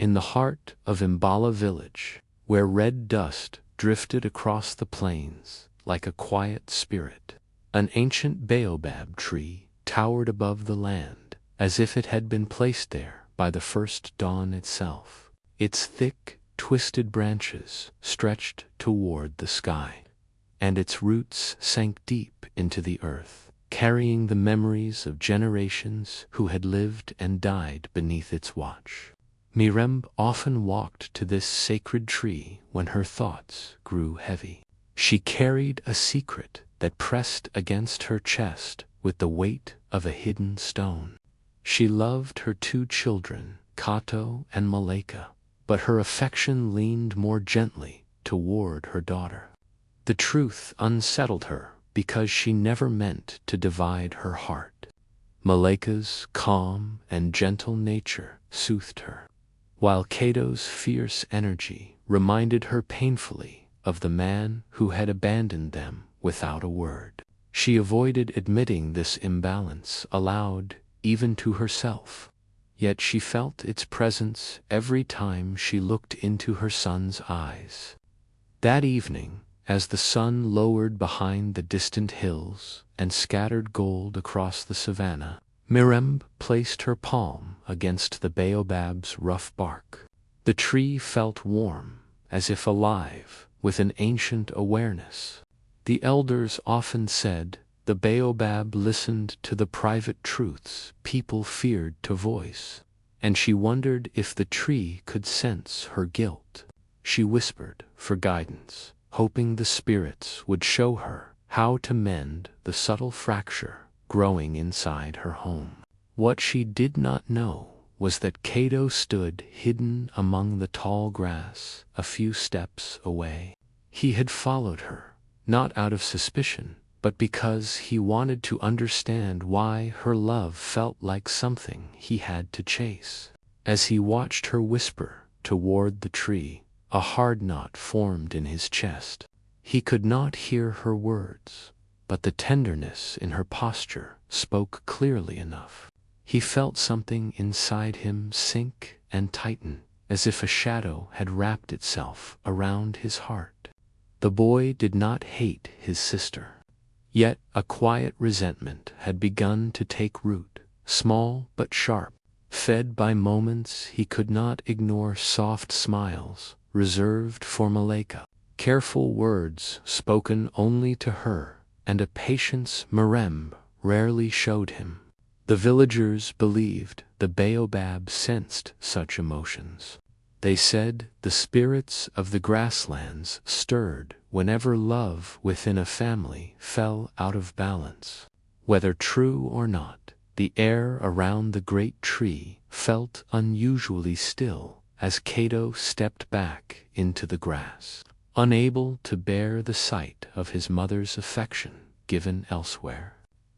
in the heart of Imbala village, where red dust drifted across the plains like a quiet spirit. An ancient baobab tree towered above the land, as if it had been placed there by the first dawn itself. Its thick, twisted branches stretched toward the sky, and its roots sank deep into the earth, carrying the memories of generations who had lived and died beneath its watch. Mirem often walked to this sacred tree when her thoughts grew heavy. She carried a secret that pressed against her chest with the weight of a hidden stone. She loved her two children, Kato and Maleka, but her affection leaned more gently toward her daughter. The truth unsettled her because she never meant to divide her heart. Maleka's calm and gentle nature soothed her, while Kato's fierce energy reminded her painfully of the man who had abandoned them without a word. She avoided admitting this imbalance aloud, even to herself, yet she felt its presence every time she looked into her son's eyes. That evening, as the sun lowered behind the distant hills and scattered gold across the savannah, Mirem placed her palm against the baobab's rough bark. The tree felt warm, as if alive, with an ancient awareness. The elders often said the baobab listened to the private truths people feared to voice, and she wondered if the tree could sense her guilt. She whispered for guidance, hoping the spirits would show her how to mend the subtle fracture growing inside her home. What she did not know was that Kato stood hidden among the tall grass a few steps away. He had followed her, not out of suspicion, but because he wanted to understand why her love felt like something he had to chase. As he watched her whisper toward the tree, a hard knot formed in his chest. He could not hear her words, but the tenderness in her posture spoke clearly enough. He felt something inside him sink and tighten, as if a shadow had wrapped itself around his heart. The boy did not hate his sister, yet a quiet resentment had begun to take root, small but sharp, fed by moments he could not ignore, soft smiles reserved for Maleka, careful words spoken only to her, and a patience Mirem rarely showed him. The villagers believed the baobab sensed such emotions. They said the spirits of the grasslands stirred whenever love within a family fell out of balance. Whether true or not, the air around the great tree felt unusually still as Kato stepped back into the grass, unable to bear the sight of his mother's affection given elsewhere.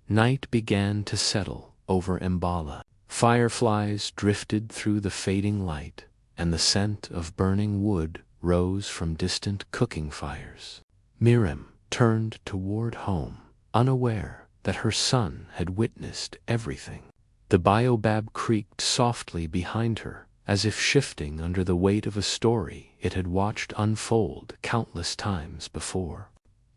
Night began to settle over Imbala. Fireflies drifted through the fading light, and the scent of burning wood rose from distant cooking fires. Mirem turned toward home, unaware that her son had witnessed everything. The baobab creaked softly behind her, as if shifting under the weight of a story it had watched unfold countless times before.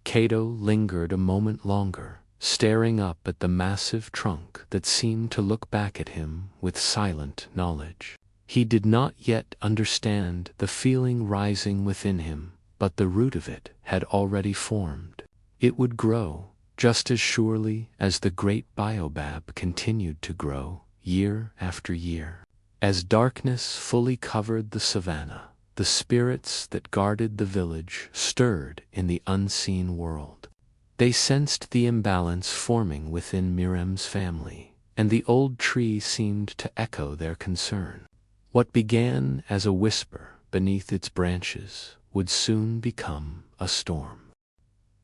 Kato lingered a moment longer, staring up at the massive trunk that seemed to look back at him with silent knowledge. He did not yet understand the feeling rising within him, but the root of it had already formed. It would grow, just as surely as the great baobab continued to grow, year after year. As darkness fully covered the savannah, the spirits that guarded the village stirred in the unseen world. They sensed the imbalance forming within Mirem's family, and the old tree seemed to echo their concern. What began as a whisper beneath its branches would soon become a storm.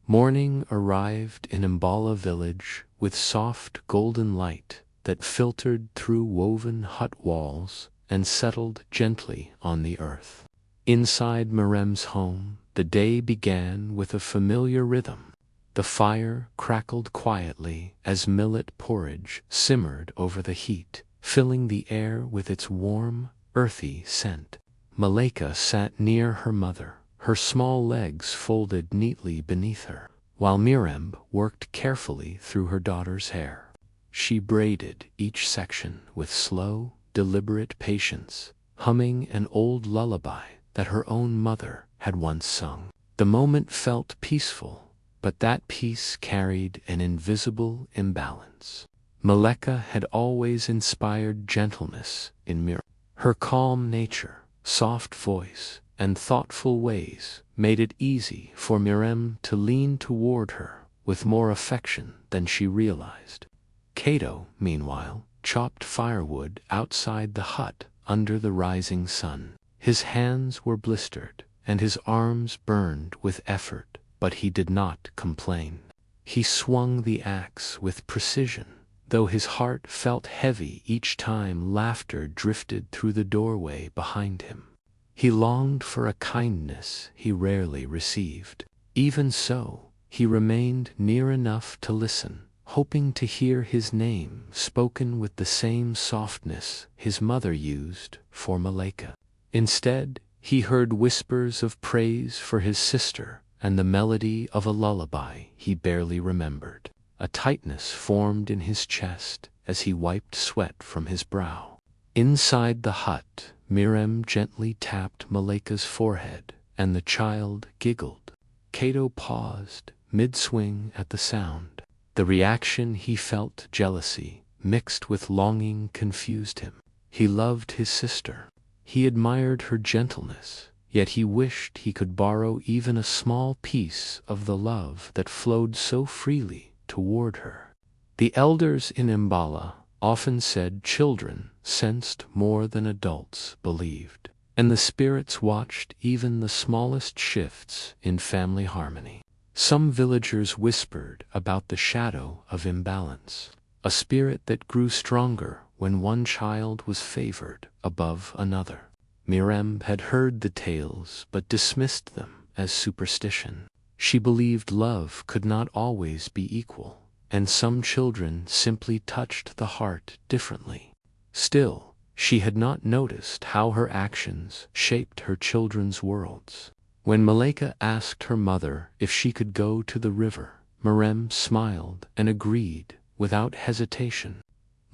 Morning arrived in Imbala village with soft golden light that filtered through woven hut walls and settled gently on the earth. Inside Mirem's home, the day began with a familiar rhythm. The fire crackled quietly as millet porridge simmered over the heat, filling the air with its warm, earthy scent. Maleka sat near her mother, her small legs folded neatly beneath her, while Mirem worked carefully through her daughter's hair. She braided each section with slow, deliberate patience, humming an old lullaby that her own mother had once sung. The moment felt peaceful, but that peace carried an invisible imbalance. Maleka had always inspired gentleness in Mirem. Her calm nature, soft voice, and thoughtful ways made it easy for Mirem to lean toward her with more affection than she realized. Cato, meanwhile, chopped firewood outside the hut under the rising sun. His hands were blistered, and his arms burned with effort, but he did not complain. He swung the axe with precision, though his heart felt heavy each time laughter drifted through the doorway behind him. He longed for a kindness he rarely received. Even so, he remained near enough to listen, hoping to hear his name spoken with the same softness his mother used for Maleka. Instead, he heard whispers of praise for his sister and the melody of a lullaby he barely remembered. A tightness formed in his chest as he wiped sweat from his brow. Inside the hut, Mirem gently tapped Maleka's forehead, and the child giggled. Cato paused, mid-swing at the sound. The reaction he felt, jealousy, mixed with longing, confused him. He loved his sister. He admired her gentleness, yet he wished he could borrow even a small piece of the love that flowed so freely toward her. The elders in Mbala often said children sensed more than adults believed, and the spirits watched even the smallest shifts in family harmony. Some villagers whispered about the shadow of imbalance, a spirit that grew stronger when one child was favored above another. Mirem had heard the tales but dismissed them as superstition. She believed love could not always be equal, and some children simply touched the heart differently. Still, she had not noticed how her actions shaped her children's worlds. When Maleka asked her mother if she could go to the river, Mirem smiled and agreed without hesitation.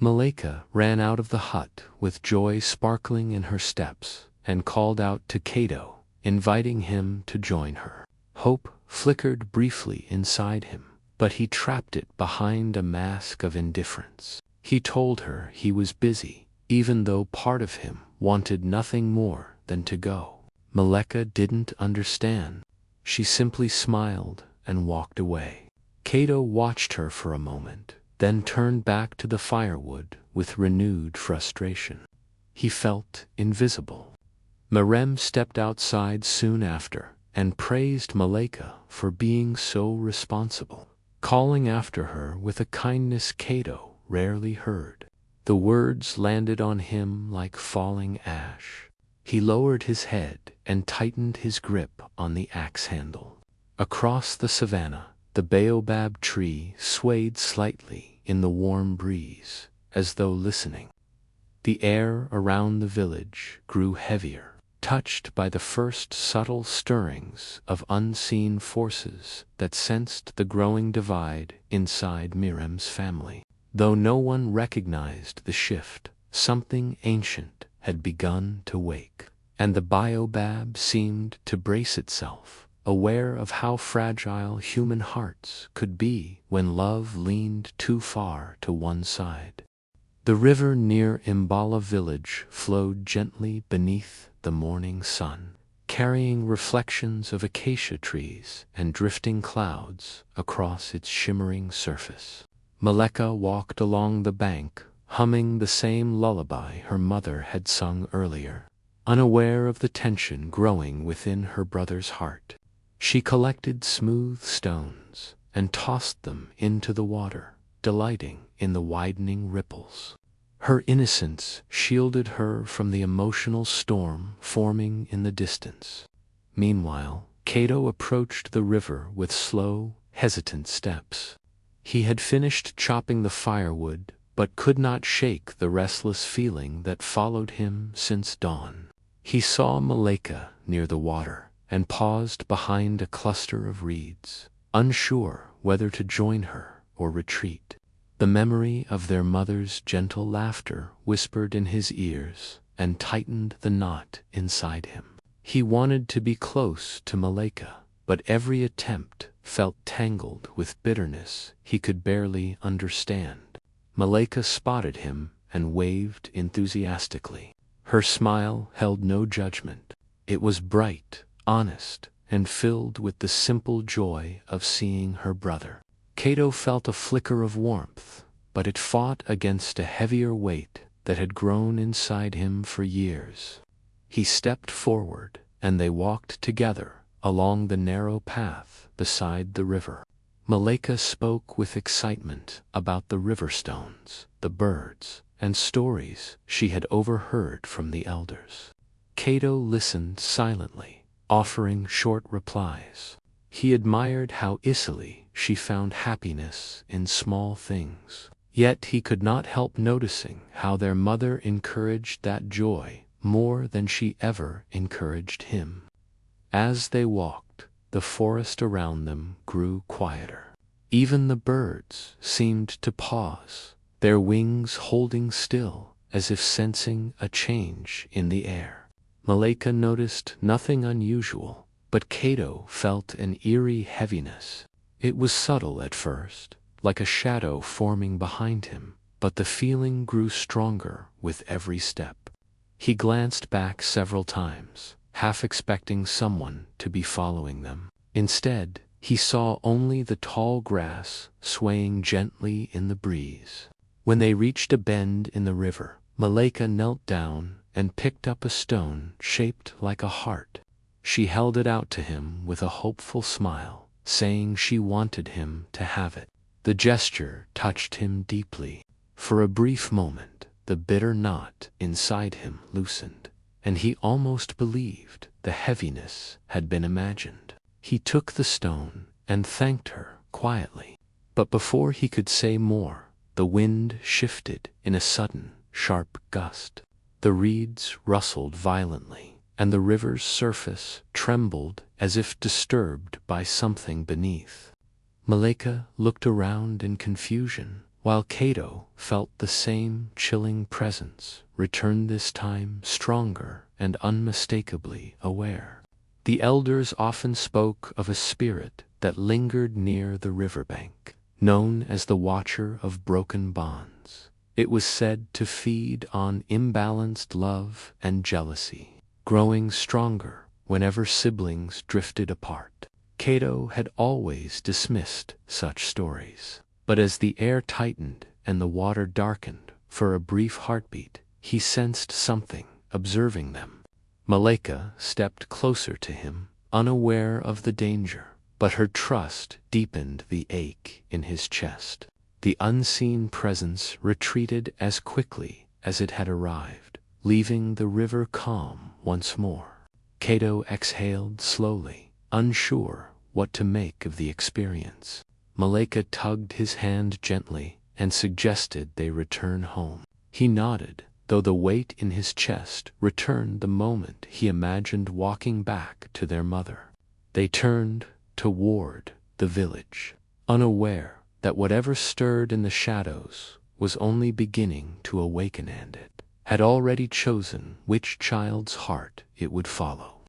Maleka ran out of the hut with joy sparkling in her steps and called out to Cato, inviting him to join her. Hope flickered briefly inside him, but he trapped it behind a mask of indifference. He told her he was busy, even though part of him wanted nothing more than to go. Maleka didn't understand. She simply smiled and walked away. Cato watched her for a moment, then turned back to the firewood with renewed frustration. He felt invisible. Mirem stepped outside soon after and praised Maleka for being so responsible, calling after her with a kindness Cato rarely heard. The words landed on him like falling ash. He lowered his head and tightened his grip on the axe handle. Across the savannah, the baobab tree swayed slightly in the warm breeze, as though listening. The air around the village grew heavier, touched by the first subtle stirrings of unseen forces that sensed the growing divide inside Mirem's family. Though no one recognized the shift, something ancient had begun to wake, and the baobab seemed to brace itself, aware of how fragile human hearts could be when love leaned too far to one side. The river near Mbala village flowed gently beneath the morning sun, carrying reflections of acacia trees and drifting clouds across its shimmering surface. Maleka walked along the bank, humming the same lullaby her mother had sung earlier, unaware of the tension growing within her brother's heart. She collected smooth stones and tossed them into the water, delighting in the widening ripples. Her innocence shielded her from the emotional storm forming in the distance. Meanwhile, Cato approached the river with slow, hesitant steps. He had finished chopping the firewood but could not shake the restless feeling that followed him since dawn. He saw Malika near the water, and paused behind a cluster of reeds, unsure whether to join her or retreat. The memory of their mother's gentle laughter whispered in his ears and tightened the knot inside him. He wanted to be close to Malika, but every attempt felt tangled with bitterness he could barely understand. Malika spotted him and waved enthusiastically. Her smile held no judgment. It was bright, honest, and filled with the simple joy of seeing her brother. Cato felt a flicker of warmth, but it fought against a heavier weight that had grown inside him for years. He stepped forward, and they walked together along the narrow path beside the river. Malika spoke with excitement about the river stones, the birds, and stories she had overheard from the elders. Cato listened silently, offering short replies. He admired how easily she found happiness in small things. Yet he could not help noticing how their mother encouraged that joy more than she ever encouraged him. As they walked, the forest around them grew quieter. Even the birds seemed to pause, their wings holding still as if sensing a change in the air. Malika noticed nothing unusual, but Cato felt an eerie heaviness. It was subtle at first, like a shadow forming behind him, but the feeling grew stronger with every step. He glanced back several times, half expecting someone to be following them. Instead, he saw only the tall grass swaying gently in the breeze. When they reached a bend in the river, Malika knelt down and picked up a stone shaped like a heart. She held it out to him with a hopeful smile, saying she wanted him to have it. The gesture touched him deeply. For a brief moment, the bitter knot inside him loosened, and he almost believed the heaviness had been imagined. He took the stone and thanked her quietly. But before he could say more, the wind shifted in a sudden, sharp gust. The reeds rustled violently, and the river's surface trembled as if disturbed by something beneath. Malika looked around in confusion, while Cato felt the same chilling presence return, this time stronger and unmistakably aware. The elders often spoke of a spirit that lingered near the riverbank, known as the Watcher of Broken Bonds. It was said to feed on imbalanced love and jealousy, growing stronger whenever siblings drifted apart. Cato had always dismissed such stories, but as the air tightened and the water darkened for a brief heartbeat, he sensed something observing them. Malika stepped closer to him, unaware of the danger, but her trust deepened the ache in his chest. The unseen presence retreated as quickly as it had arrived, leaving the river calm once more. Cato exhaled slowly, unsure what to make of the experience. Malika tugged his hand gently and suggested they return home. He nodded, though the weight in his chest returned the moment he imagined walking back to their mother. They turned toward the village, unaware that whatever stirred in the shadows was only beginning to awaken, and it had already chosen which child's heart it would follow.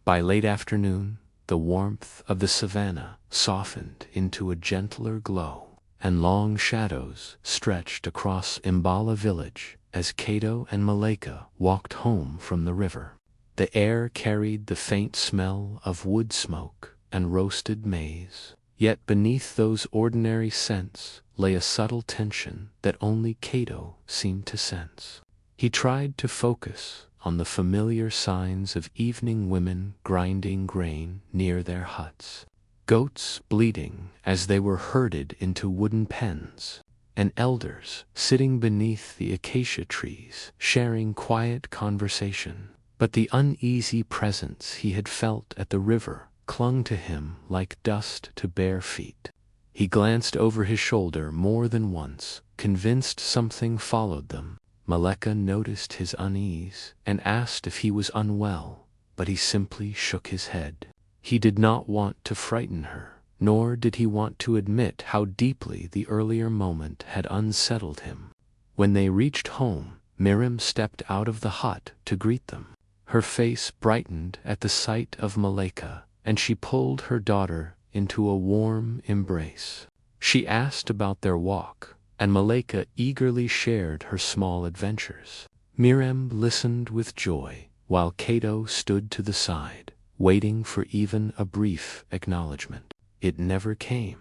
By late afternoon, the warmth of the savannah softened into a gentler glow, and long shadows stretched across Imbala village as Cato and Malika walked home from the river. The air carried the faint smell of wood smoke and roasted maize, yet beneath those ordinary scents lay a subtle tension that only Cato seemed to sense. He tried to focus on the familiar signs of evening women grinding grain near their huts, goats bleating as they were herded into wooden pens, and elders sitting beneath the acacia trees sharing quiet conversation. But the uneasy presence he had felt at the river clung to him like dust to bare feet. He glanced over his shoulder more than once, convinced something followed them. Maleka noticed his unease and asked if he was unwell, but he simply shook his head. He did not want to frighten her, nor did he want to admit how deeply the earlier moment had unsettled him. When they reached home, Miriam stepped out of the hut to greet them. Her face brightened at the sight of Maleka, and she pulled her daughter into a warm embrace. She asked about their walk, and Maleka eagerly shared her small adventures. Miriam listened with joy, while Cato stood to the side, waiting for even a brief acknowledgement. It never came.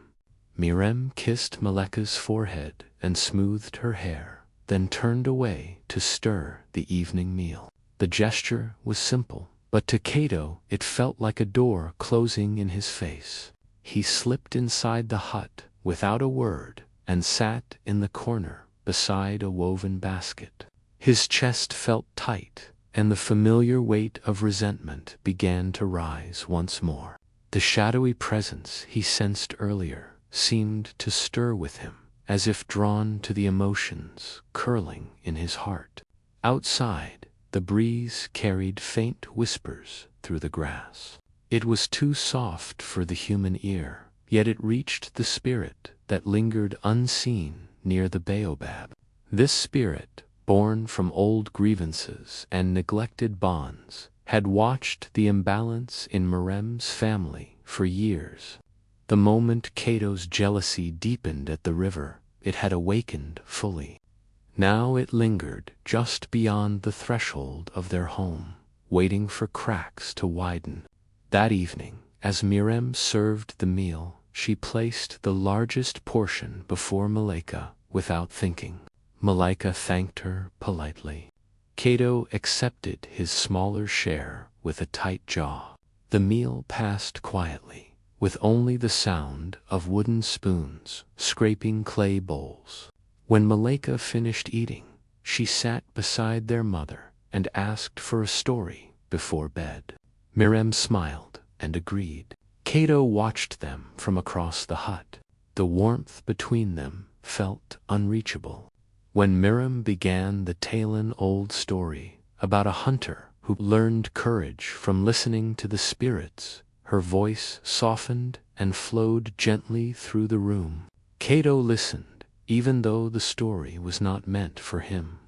Miriam kissed Maleka's forehead and smoothed her hair, then turned away to stir the evening meal. The gesture was simple, but to Cato it felt like a door closing in his face. He slipped inside the hut without a word and sat in the corner beside a woven basket. His chest felt tight, and the familiar weight of resentment began to rise once more. The shadowy presence he sensed earlier seemed to stir with him, as if drawn to the emotions curling in his heart. Outside, the breeze carried faint whispers through the grass. It was too soft for the human ear, yet it reached the spirit that lingered unseen near the baobab. This spirit, born from old grievances and neglected bonds, had watched the imbalance in Miriam's family for years. The moment Cato's jealousy deepened at the river, it had awakened fully. Now it lingered just beyond the threshold of their home, waiting for cracks to widen. That evening, as Miriam served the meal, she placed the largest portion before Maleka without thinking. Maleka thanked her politely. Cato accepted his smaller share with a tight jaw. The meal passed quietly, with only the sound of wooden spoons scraping clay bowls. When Maleka finished eating, she sat beside their mother and asked for a story before bed. Miriam smiled and agreed. Cato watched them from across the hut. The warmth between them felt unreachable. When Miriam began the tale-old story about a hunter who learned courage from listening to the spirits, her voice softened and flowed gently through the room. Cato listened, even though the story was not meant for him.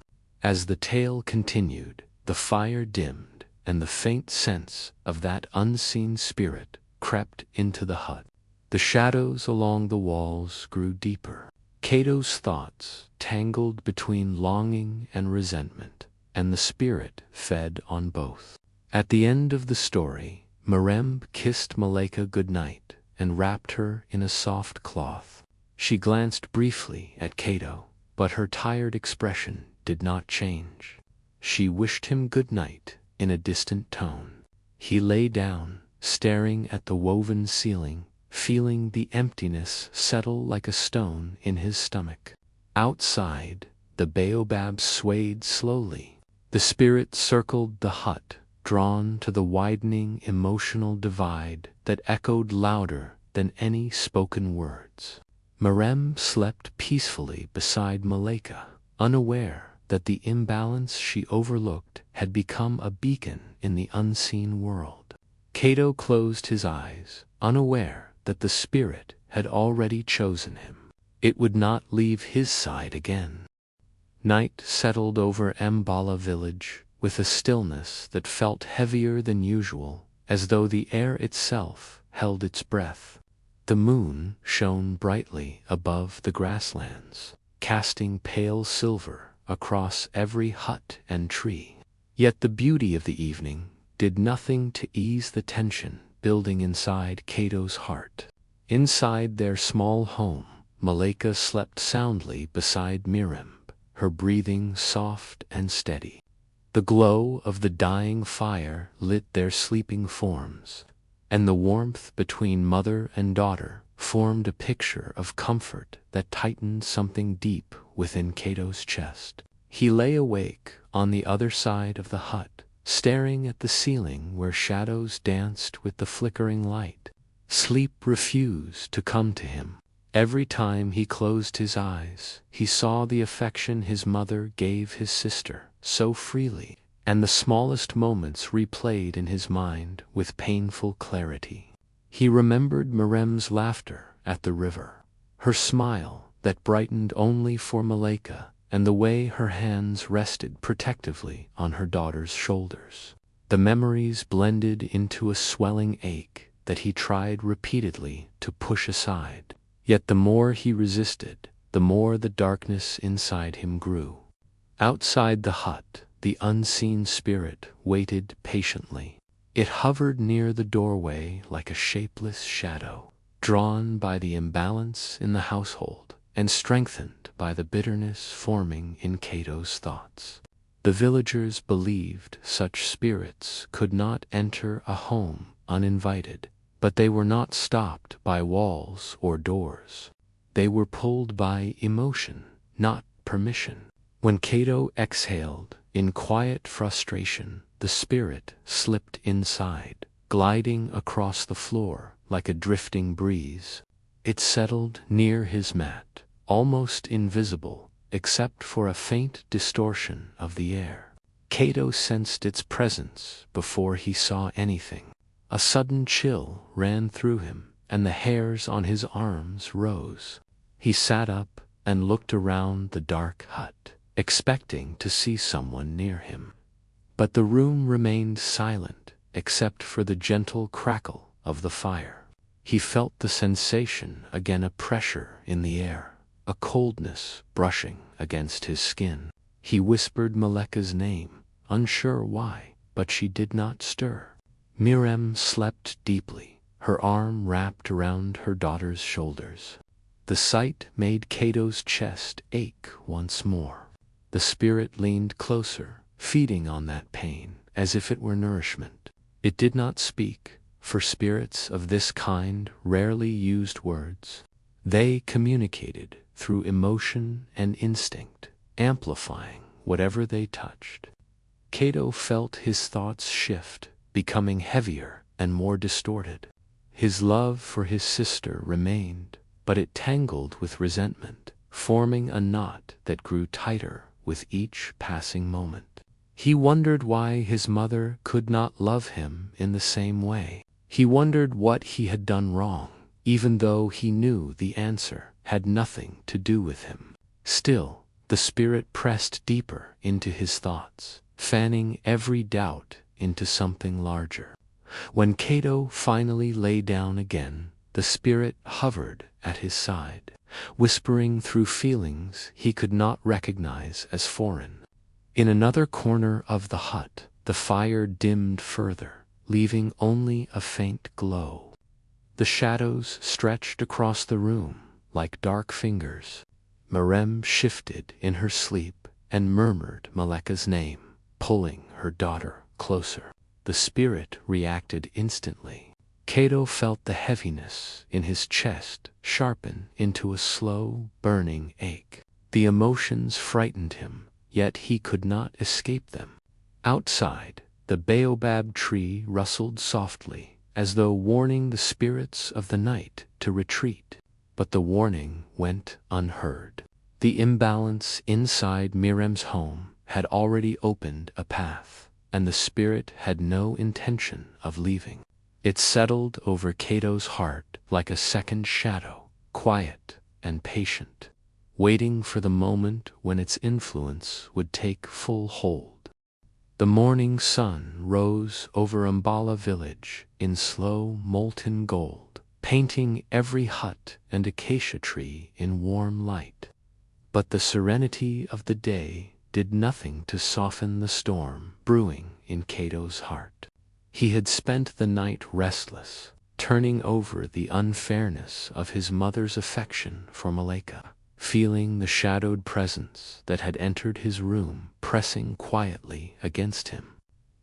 As the tale continued, the fire dimmed, and the faint sense of that unseen spirit crept into the hut. The shadows along the walls grew deeper. Cato's thoughts tangled between longing and resentment, and the spirit fed on both. At the end of the story, Miriam kissed Maleka goodnight and wrapped her in a soft cloth. She glanced briefly at Cato, but her tired expression did not change. She wished him good night in a distant tone. He lay down, staring at the woven ceiling, feeling the emptiness settle like a stone in his stomach. Outside, the baobab swayed slowly. The spirit circled the hut, drawn to the widening emotional divide that echoed louder than any spoken words. Miriam slept peacefully beside Maleka, unaware that the imbalance she overlooked had become a beacon in the unseen world. Cato closed his eyes, unaware that the spirit had already chosen him. It would not leave his side again. Night settled over Mbala village with a stillness that felt heavier than usual, as though the air itself held its breath. The moon shone brightly above the grasslands, casting pale silver across every hut and tree. Yet the beauty of the evening did nothing to ease the tension building inside Cato's heart. Inside their small home, Maleka slept soundly beside Miriam, her breathing soft and steady. The glow of the dying fire lit their sleeping forms, and the warmth between mother and daughter formed a picture of comfort that tightened something deep within Cato's chest. He lay awake on the other side of the hut, staring at the ceiling where shadows danced with the flickering light. Sleep refused to come to him. Every time he closed his eyes, he saw the affection his mother gave his sister so freely, and the smallest moments replayed in his mind with painful clarity. He remembered Mirem's laughter at the river, her smile that brightened only for Malika, and the way her hands rested protectively on her daughter's shoulders. The memories blended into a swelling ache that he tried repeatedly to push aside. Yet the more he resisted, the more the darkness inside him grew. Outside the hut, the unseen spirit waited patiently. It hovered near the doorway like a shapeless shadow, drawn by the imbalance in the household and strengthened by the bitterness forming in Cato's thoughts. The villagers believed such spirits could not enter a home uninvited, but they were not stopped by walls or doors. They were pulled by emotion, not permission. When Cato exhaled in quiet frustration, the spirit slipped inside, gliding across the floor like a drifting breeze. It settled near his mat, almost invisible, except for a faint distortion of the air. Cato sensed its presence before he saw anything. A sudden chill ran through him, and the hairs on his arms rose. He sat up and looked around the dark hut, expecting to see someone near him. But the room remained silent, except for the gentle crackle of the fire. He felt the sensation again, a pressure in the air, a coldness brushing against his skin. He whispered Malika's name, unsure why, but she did not stir. Mirem slept deeply, her arm wrapped around her daughter's shoulders. The sight made Cato's chest ache once more. The spirit leaned closer, feeding on that pain, as if it were nourishment. It did not speak, for spirits of this kind rarely used words. They communicated through emotion and instinct, amplifying whatever they touched. Cato felt his thoughts shift, becoming heavier and more distorted. His love for his sister remained, but it tangled with resentment, forming a knot that grew tighter with each passing moment. He wondered why his mother could not love him in the same way. He wondered what he had done wrong, even though he knew the answer had nothing to do with him. Still, the spirit pressed deeper into his thoughts, fanning every doubt into something larger. When Cato finally lay down again, the spirit hovered at his side, whispering through feelings he could not recognize as foreign. In another corner of the hut, the fire dimmed further, leaving only a faint glow. The shadows stretched across the room like dark fingers. Mirem shifted in her sleep and murmured Malika's name, pulling her daughter closer. The spirit reacted instantly. Cato felt the heaviness in his chest sharpen into a slow, burning ache. The emotions frightened him, yet he could not escape them. Outside, the baobab tree rustled softly, as though warning the spirits of the night to retreat. But the warning went unheard. The imbalance inside Mirem's home had already opened a path, and the spirit had no intention of leaving. It settled over Cato's heart like a second shadow, quiet and patient, waiting for the moment when its influence would take full hold. The morning sun rose over Umbala village in slow molten gold, painting every hut and acacia tree in warm light. But the serenity of the day did nothing to soften the storm brewing in Cato's heart. He had spent the night restless, turning over the unfairness of his mother's affection for Malika, feeling the shadowed presence that had entered his room pressing quietly against him.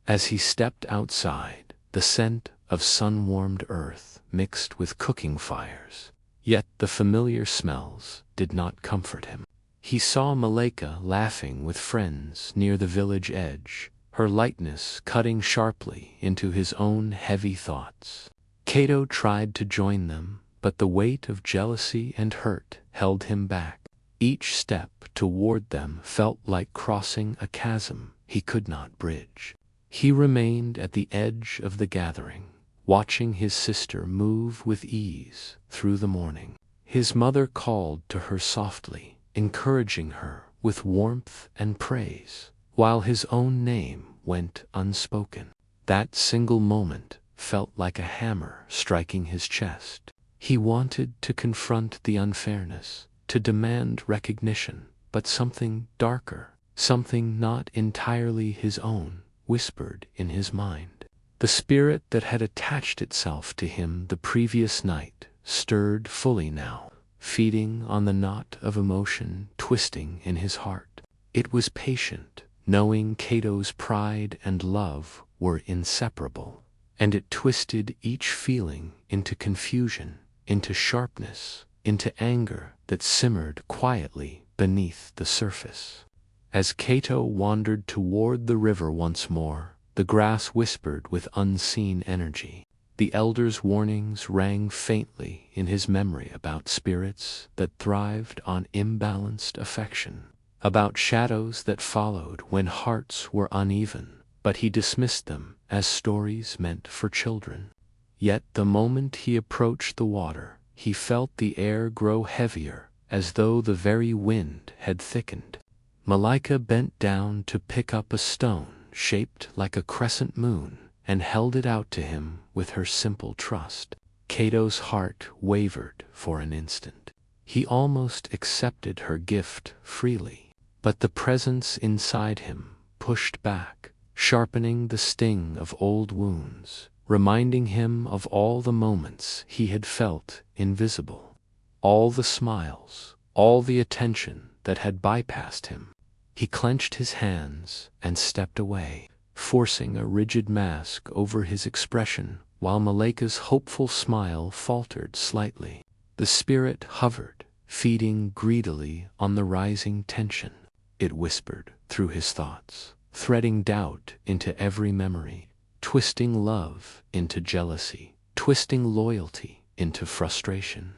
As he stepped outside, the scent of sun-warmed earth mixed with cooking fires, yet the familiar smells did not comfort him. He saw Malika laughing with friends near the village edge, her lightness cutting sharply into his own heavy thoughts. Cato tried to join them, but the weight of jealousy and hurt held him back. Each step toward them felt like crossing a chasm he could not bridge. He remained at the edge of the gathering, watching his sister move with ease through the morning. His mother called to her softly, encouraging her with warmth and praise, while his own name went unspoken. That single moment felt like a hammer striking his chest. He wanted to confront the unfairness, to demand recognition, but something darker, something not entirely his own, whispered in his mind. The spirit that had attached itself to him the previous night stirred fully now, feeding on the knot of emotion twisting in his heart. It was patient, knowing Cato's pride and love were inseparable, and it twisted each feeling into confusion, into sharpness, into anger that simmered quietly beneath the surface. As Cato wandered toward the river once more, the grass whispered with unseen energy. The elder's warnings rang faintly in his memory about spirits that thrived on imbalanced affection, about shadows that followed when hearts were uneven, but he dismissed them as stories meant for children. Yet the moment he approached the water, he felt the air grow heavier, as though the very wind had thickened. Malaika bent down to pick up a stone shaped like a crescent moon, and held it out to him with her simple trust. Cato's heart wavered for an instant. He almost accepted her gift freely, but the presence inside him pushed back, sharpening the sting of old wounds, reminding him of all the moments he had felt invisible, all the smiles, all the attention that had bypassed him. He clenched his hands and stepped away, forcing a rigid mask over his expression, while Malaika's hopeful smile faltered slightly. The spirit hovered, feeding greedily on the rising tension. It whispered through his thoughts, threading doubt into every memory, twisting love into jealousy, twisting loyalty into frustration.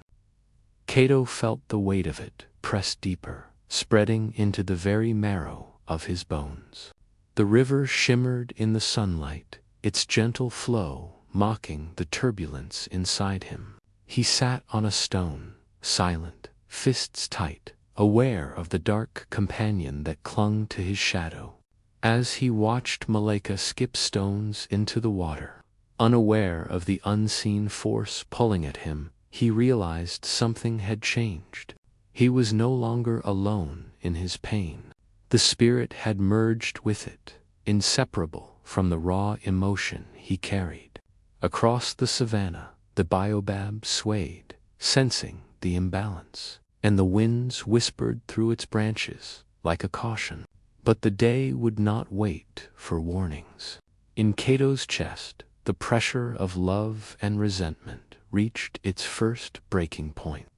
Cato felt the weight of it press deeper, spreading into the very marrow of his bones. The river shimmered in the sunlight, its gentle flow mocking the turbulence inside him. He sat on a stone, silent, fists tight, aware of the dark companion that clung to his shadow. As he watched Malaika skip stones into the water, unaware of the unseen force pulling at him, he realized something had changed. He was no longer alone in his pain. The spirit had merged with it, inseparable from the raw emotion he carried. Across the savannah, the baobab swayed, sensing the imbalance, and the winds whispered through its branches like a caution. But the day would not wait for warnings. In Cato's chest, the pressure of love and resentment reached its first breaking point,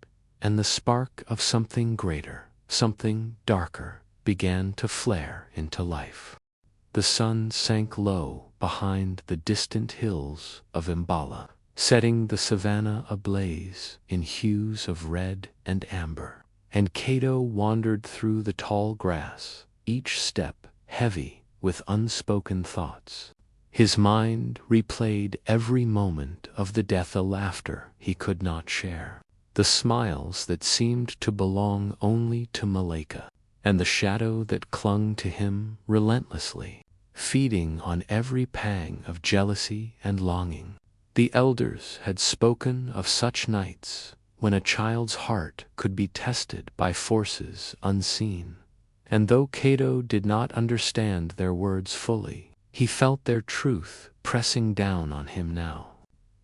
and the spark of something greater, something darker, began to flare into life. The sun sank low behind the distant hills of Imbala, setting the savannah ablaze in hues of red and amber, and Cato wandered through the tall grass, each step heavy with unspoken thoughts. His mind replayed every moment of the death, a laughter he could not share, the smiles that seemed to belong only to Malaika, and the shadow that clung to him relentlessly, feeding on every pang of jealousy and longing. The elders had spoken of such nights when a child's heart could be tested by forces unseen, and though Cato did not understand their words fully, he felt their truth pressing down on him now.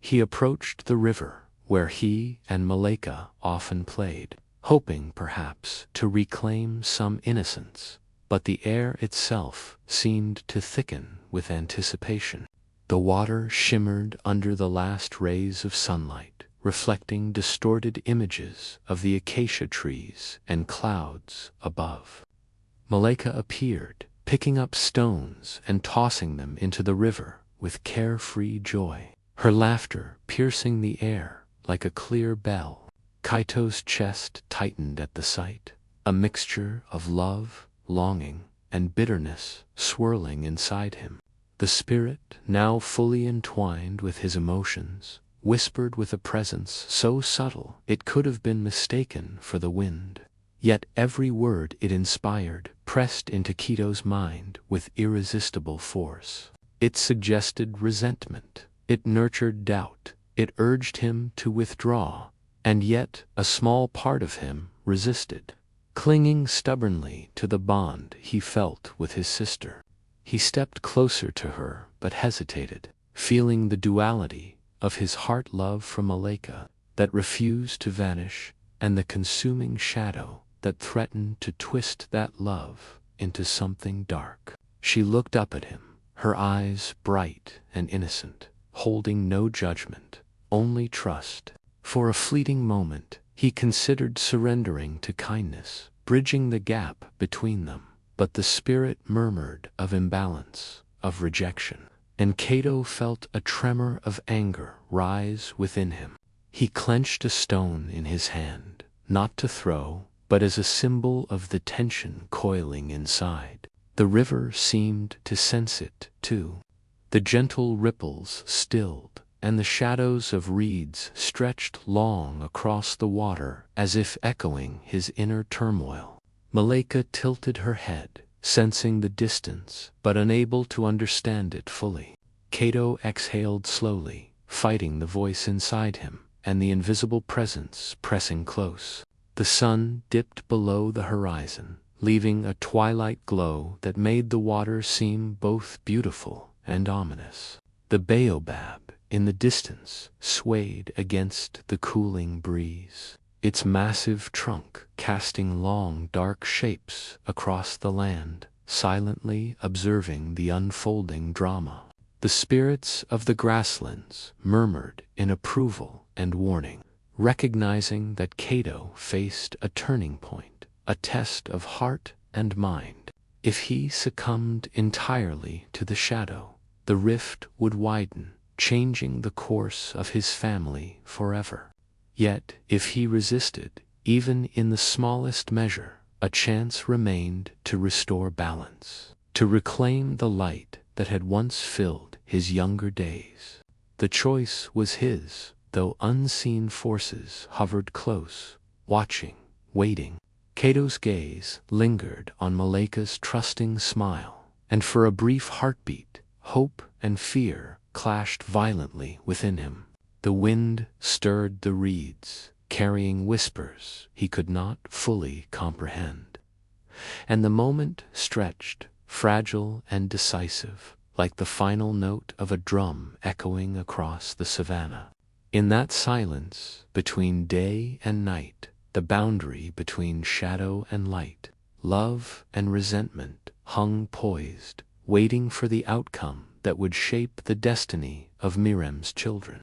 He approached the river, where he and Malaika often played, hoping perhaps to reclaim some innocence, but the air itself seemed to thicken with anticipation. The water shimmered under the last rays of sunlight, reflecting distorted images of the acacia trees and clouds above. Malaika appeared, picking up stones and tossing them into the river with carefree joy, her laughter piercing the air like a clear bell. Kaito's chest tightened at the sight, a mixture of love, longing, and bitterness swirling inside him. The spirit, now fully entwined with his emotions, whispered with a presence so subtle it could have been mistaken for the wind. Yet every word it inspired pressed into Kaito's mind with irresistible force. It suggested resentment, it nurtured doubt, it urged him to withdraw, and yet a small part of him resisted, clinging stubbornly to the bond he felt with his sister. He stepped closer to her but hesitated, feeling the duality of his heart love for Malika that refused to vanish and the consuming shadow that threatened to twist that love into something dark. She looked up at him, her eyes bright and innocent, holding no judgment, only trust. For a fleeting moment, he considered surrendering to kindness, bridging the gap between them. But the spirit murmured of imbalance, of rejection, and Kaito felt a tremor of anger rise within him. He clenched a stone in his hand, not to throw, but as a symbol of the tension coiling inside. The river seemed to sense it, too. The gentle ripples stilled, and the shadows of reeds stretched long across the water as if echoing his inner turmoil. Malika tilted her head, sensing the distance but unable to understand it fully. Kaito exhaled slowly, fighting the voice inside him and the invisible presence pressing close. The sun dipped below the horizon, leaving a twilight glow that made the water seem both beautiful and ominous. The baobab in the distance swayed against the cooling breeze, its massive trunk casting long dark shapes across the land, silently observing the unfolding drama. The spirits of the grasslands murmured in approval and warning, recognizing that Kaito faced a turning point, a test of heart and mind. If he succumbed entirely to the shadow, the rift would widen, changing the course of his family forever. Yet, if he resisted, even in the smallest measure, a chance remained to restore balance, to reclaim the light that had once filled his younger days. The choice was his, though unseen forces hovered close, watching, waiting. Kaito's gaze lingered on Malika's trusting smile, and for a brief heartbeat, hope and fear clashed violently within him. The wind stirred the reeds, carrying whispers he could not fully comprehend. And the moment stretched, fragile and decisive, like the final note of a drum echoing across the savannah. In that silence, between day and night, the boundary between shadow and light, love and resentment hung poised, waiting for the outcome that would shape the destiny of Mirem's children.